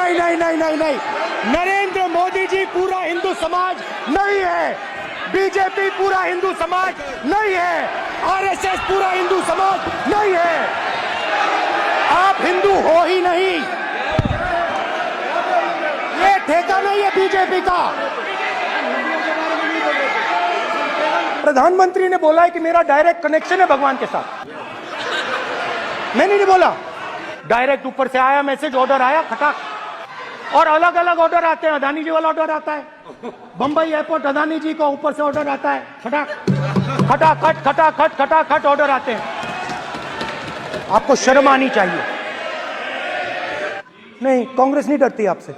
नहीं नहीं नहीं नहीं नहीं, नरेंद्र मोदी जी पूरा हिंदू समाज नहीं है, बीजेपी पूरा हिंदू समाज नहीं है, आरएसएस पूरा हिंदू समाज नहीं है। आप हिंदू हो ही नहीं, ये ठेका नहीं है बीजेपी का। प्रधानमंत्री ने बोला है कि मेरा डायरेक्ट कनेक्शन है भगवान के साथ। मैंने नहीं बोला, डायरेक्ट ऊपर से आया मैसेज, ऑर्डर आया खटाक। और अलग अलग ऑर्डर आते हैं, अदानी जी वाला ऑर्डर आता है, बंबई एयरपोर्ट अदानी जी को ऊपर से ऑर्डर आता है, खटाक खटाखट खटाखट खटाखट ऑर्डर आते हैं। आपको शर्म आनी चाहिए। नहीं, कांग्रेस नहीं डरती आपसे,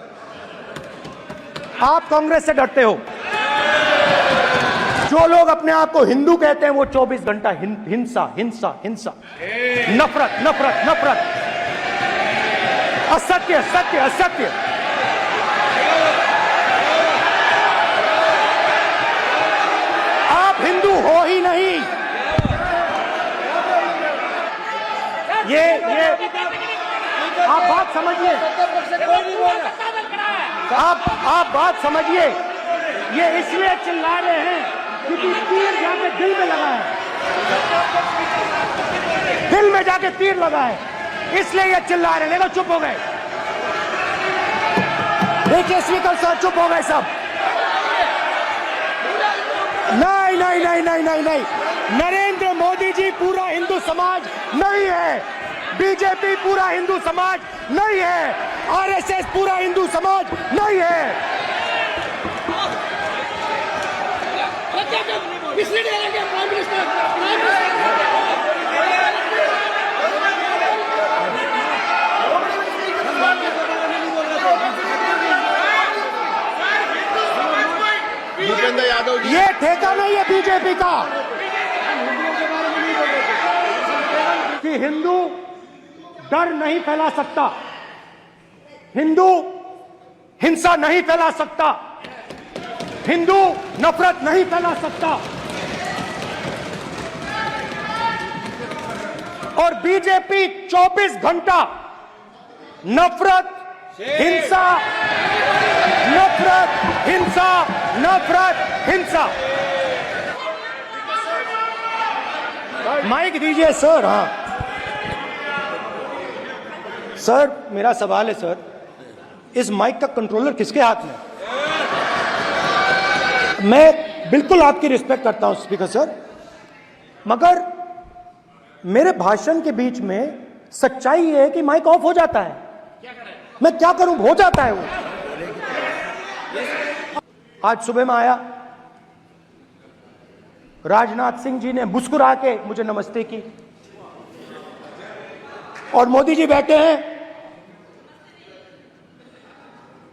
आप कांग्रेस से डरते हो। जो लोग अपने आप को हिंदू कहते हैं वो 24 घंटा हिंसा हिंसा हिंसा, नफरत नफरत नफरत, असत्य सत्य असत्य। आप हिंदू हो ही नहीं। ये आप बात समझिए, आप बात समझिए। ये इसलिए चिल्ला रहे हैं क्योंकि तीर जाके दिल में लगा है, दिल में जाके तीर लगा है, इसलिए ये चिल्ला रहे हैं। देखो चुप हो गए, देखिए स्पीकर सर चुप हो गए सब। नहीं नहीं नहीं नहीं नहीं नहीं, नरेंद्र मोदी जी पूरा हिंदू समाज नहीं है, बीजेपी पूरा हिंदू समाज नहीं है, आरएसएस पूरा हिंदू समाज नहीं है। ये ठेका नहीं है बीजेपी का कि हिंदू डर नहीं फैला सकता, हिंदू हिंसा नहीं फैला सकता, हिंदू नफरत नहीं फैला सकता। और बीजेपी 24 घंटा नफरत हिंसा नफरत हिंसा नफरत हिंसा। माइक दीजिए सर। हाँ सर, मेरा सवाल है सर, इस माइक का कंट्रोलर किसके हाथ में? मैं बिल्कुल आपकी रिस्पेक्ट करता हूं स्पीकर सर, मगर मेरे भाषण के बीच में सच्चाई ये है कि माइक ऑफ हो जाता है। मैं क्या करूं, हो जाता है वो। आज सुबह में आया, राजनाथ सिंह जी ने मुस्कुरा के मुझे नमस्ते की, और मोदी जी बैठे हैं,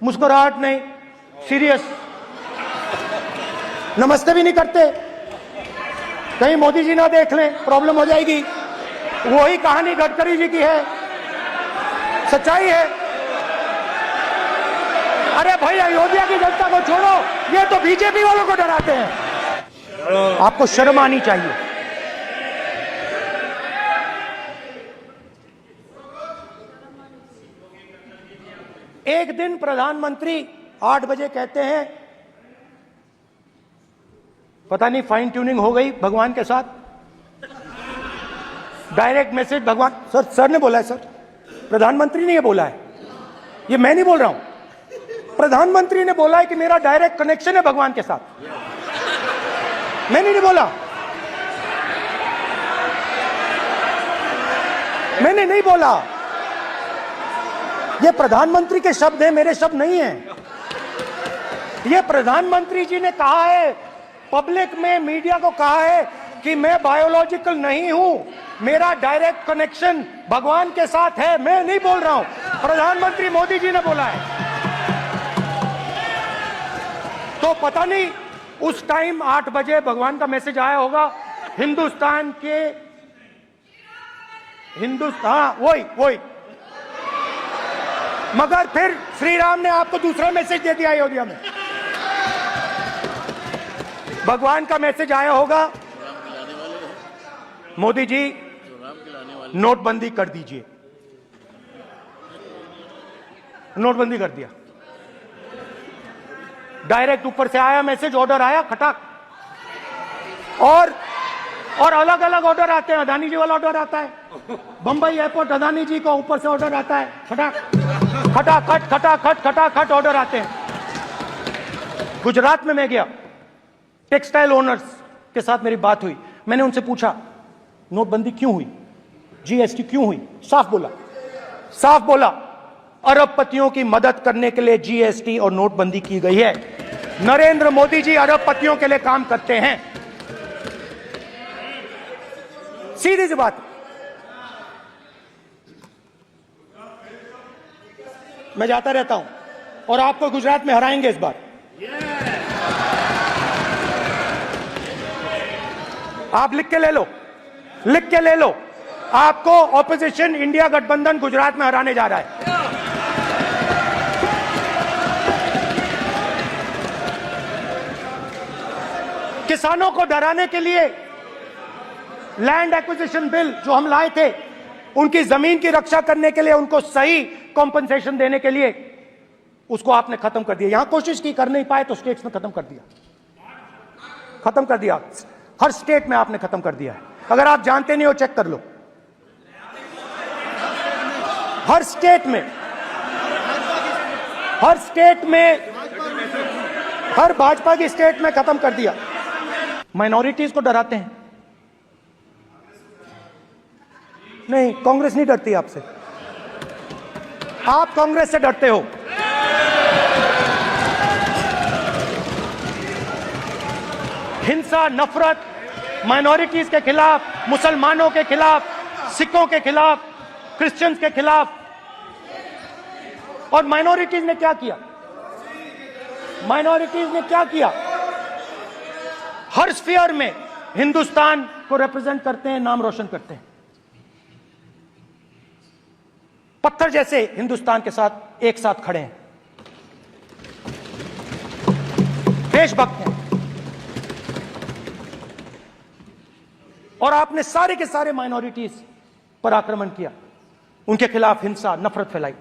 मुस्कुराहट नहीं, सीरियस, नमस्ते भी नहीं करते। कहीं मोदी जी ना देख लें, प्रॉब्लम हो जाएगी। वही कहानी गडकरी जी की है, सच्चाई है। अरे भाई, अयोध्या की जनता को छोड़ो, ये तो बीजेपी वालों को डराते हैं। आपको शर्म आनी चाहिए। एक दिन प्रधानमंत्री 8 बजे कहते हैं, पता नहीं फाइन ट्यूनिंग हो गई भगवान के साथ, डायरेक्ट मैसेज भगवान। सर ने बोला है सर, प्रधानमंत्री ने ये बोला है, ये मैं नहीं बोल रहा हूं। प्रधानमंत्री ने बोला है कि मेरा डायरेक्ट कनेक्शन है भगवान के साथ। मैंने नहीं बोला, मैंने नहीं बोला। ये प्रधानमंत्री के शब्द हैं, मेरे शब्द नहीं हैं। ये प्रधानमंत्री जी ने कहा है, पब्लिक में, मीडिया को कहा है कि मैं बायोलॉजिकल नहीं हूं, मेरा डायरेक्ट कनेक्शन भगवान के साथ है। मैं नहीं बोल रहा हूं, प्रधानमंत्री मोदी जी ने बोला है। तो पता नहीं उस टाइम 8 बजे भगवान का मैसेज आया होगा हिंदुस्तान के, वही। मगर फिर श्री राम ने आपको दूसरा मैसेज दे दिया अयोध्या में। भगवान का मैसेज आया होगा, मोदी जी नोटबंदी कर दीजिए। नोटबंदी कर दिया। डायरेक्ट ऊपर से आया मैसेज, ऑर्डर आया, खटाक। और अलग अलग ऑर्डर आते हैं। अदानी जी वाला ऑर्डर आता है, बंबई एयरपोर्ट अदानी जी को ऊपर से ऑर्डर आता है, खटाक खटाखट खटाखट खटाखट ऑर्डर आते हैं। गुजरात में मैं गया, टेक्सटाइल ओनर्स के साथ मेरी बात हुई। मैंने उनसे पूछा नोटबंदी क्यों हुई, जीएसटी क्यों हुई? साफ बोला अरबपतियों की मदद करने के लिए जीएसटी और नोटबंदी की गई है। नरेंद्र मोदी जी अरबपतियों के लिए काम करते हैं, सीधी सी बात। मैं जाता रहता हूं और आपको गुजरात में हराएंगे इस बार। आप लिख के ले लो, आपको ऑपोजिशन इंडिया गठबंधन गुजरात में हराने जा रहा है। किसानों को डराने के लिए लैंड एक्विजिशन बिल जो हम लाए थे, उनकी जमीन की रक्षा करने के लिए, उनको सही कॉम्पनसेशन देने के लिए, उसको आपने खत्म कर दिया। यहां कोशिश की, कर नहीं पाए तो स्टेट्स में खत्म कर दिया। हर स्टेट में आपने खत्म कर दिया है। अगर आप जानते नहीं हो, चेक कर लो। हर स्टेट में हर भाजपा की स्टेट में खत्म कर दिया। माइनॉरिटीज को डराते हैं। नहीं, कांग्रेस नहीं डरती आपसे, आप कांग्रेस से डरते हो। हिंसा, नफरत माइनॉरिटीज के खिलाफ, मुसलमानों के खिलाफ, सिखों के खिलाफ, क्रिश्चियंस के खिलाफ। और माइनॉरिटीज ने क्या किया? हर स्फीयर में हिंदुस्तान को रिप्रेजेंट करते हैं, नाम रोशन करते हैं। पत्थर जैसे हिंदुस्तान के साथ एक साथ खड़े हैं, देशभक्त हैं। और आपने सारे के सारे माइनॉरिटीज पर आक्रमण किया, उनके खिलाफ हिंसा, नफरत फैलाई।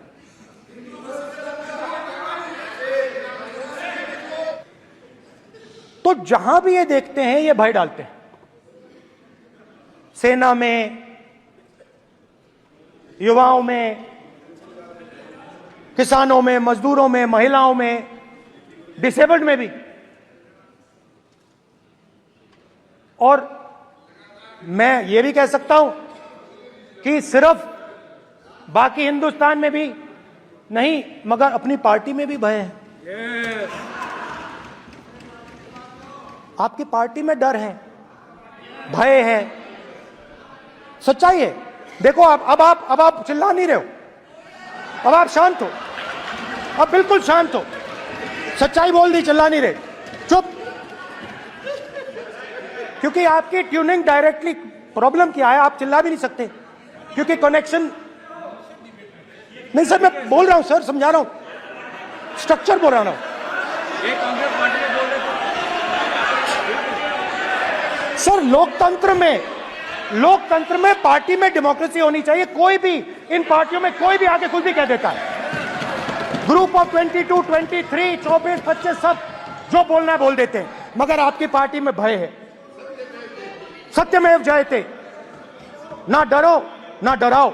तो जहां भी ये देखते हैं, ये भय डालते हैं। सेना में, युवाओं में, किसानों में, मजदूरों में, महिलाओं में, डिसेबल्ड में भी। और मैं ये भी कह सकता हूं कि सिर्फ बाकी हिंदुस्तान में भी नहीं, मगर अपनी पार्टी में भी भय है। आपकी पार्टी में डर है, भय है, सच्चाई है। देखो अब आप चिल्ला नहीं रहे हो, अब आप शांत हो, अब बिल्कुल शांत हो। सच्चाई बोल दी, चिल्ला नहीं रहे, चुप। क्योंकि आपकी ट्यूनिंग डायरेक्टली प्रॉब्लम क्या है, आप चिल्ला भी नहीं सकते क्योंकि कनेक्शन नहीं। सर मैं बोल रहा हूं, सर समझा रहा हूं, स्ट्रक्चर बोल रहा हूं। सर लोकतंत्र में पार्टी में डेमोक्रेसी होनी चाहिए। कोई भी इन पार्टियों में कोई भी आके कुछ भी कह देता है। ग्रुप ऑफ 22, 23, 24, 25 सब जो बोलना है बोल देते हैं, मगर आपकी पार्टी में भय है। सत्यमेव जयते, ना डरो ना डराओ।